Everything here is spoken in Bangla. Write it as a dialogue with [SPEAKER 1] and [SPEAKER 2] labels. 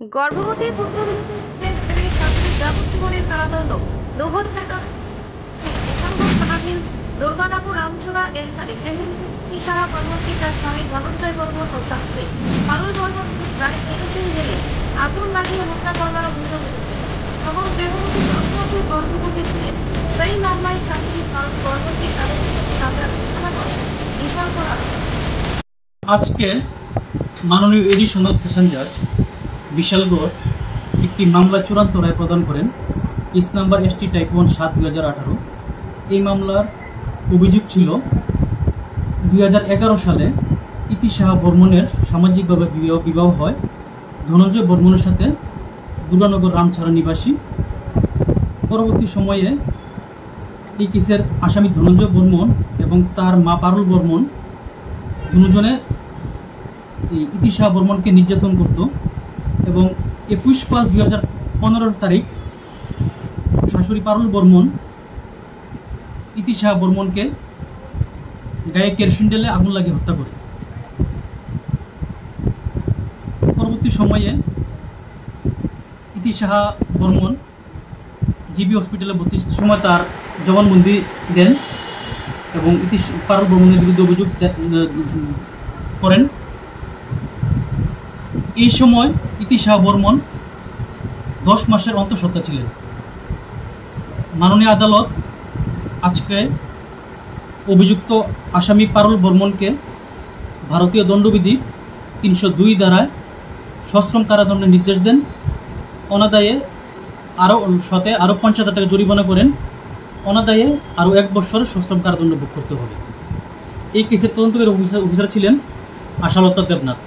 [SPEAKER 1] গর্ভবতী পুত্রবধূদের ছেড়ে শাশুড়ি যাবজ্জীবনের কারাদণ্ড 2 ঘর থাকা বেসরকারি থানাধীন দুর্গাপুর রামচূড়া এলাকায় ইশারা কর্মকর্তী তার স্বামী ধনঞ্জয় বর্মন ও শাশুড়ি পারুল বর্মন প্রায় 23 জেলে আগুন লাগিয়ে হত্যা করার অভিযোগ উঠেছে। তখন গৃহবধূ 10 বছর গর্ভবতী ছিলেন। সেই মামলায় শাশুড়ি পারুল বর্মনকে আদালতে সাজা ঘোষণা করে বিশাল করা।
[SPEAKER 2] আজকে মাননীয় এডিশনাল সেশন জাজ বিশালগড় একটি মামলা চূড়ান্ত রায় প্রদান করেন। Case number ST type 1 7/2018। এই মামলার অভিযোগ ছিল 2011 সালে ইতি সাহা বর্মনের সামাজিকভাবে বিবাহ হয় ধনঞ্জয় বর্মনের সাথে দুর্গানগর রামছড়া নিবাসী। পরবর্তী সময়ে এই কেসের আসামি ধনঞ্জয় বর্মন এবং তার মা পারুল বর্মন দুজনে ইতি সাহা বর্মনকে নির্যাতন করত এবং 21/5/2015 তারিখ শাশুড়ি পারুল বর্মন ইতি সাহা বর্মনকে গায়ে কেরোসিন ঢেলে আগুন লাগিয়ে হত্যা করে। পরবর্তী সময়ে ইতি সাহা বর্মন জিবি হসপিটালে ভর্তির সময় তার জবানবন্দি দেন এবং পারুল বর্মনের বিরুদ্ধে অভিযোগ করেন। এই সময় ইতি সাহা বর্মন 10 মাসের অন্তঃসত্ত্বা ছিলেন। মাননীয় আদালত আজকে অভিযুক্ত আসামি পারুল বর্মনকে ভারতীয় দণ্ডবিধি 302 ধারায় সশ্রম কারাদণ্ডের নির্দেশ দেন। অনাদায়ে আরও 50,000 টাকা জরিমানা করেন। অনাদায়ে আরও 1 বছর সশ্রম কারাদণ্ড ভোগ করতে হবে। এই কেসের তদন্তকারী অফিসার ছিলেন আশালতা দেবনাথ।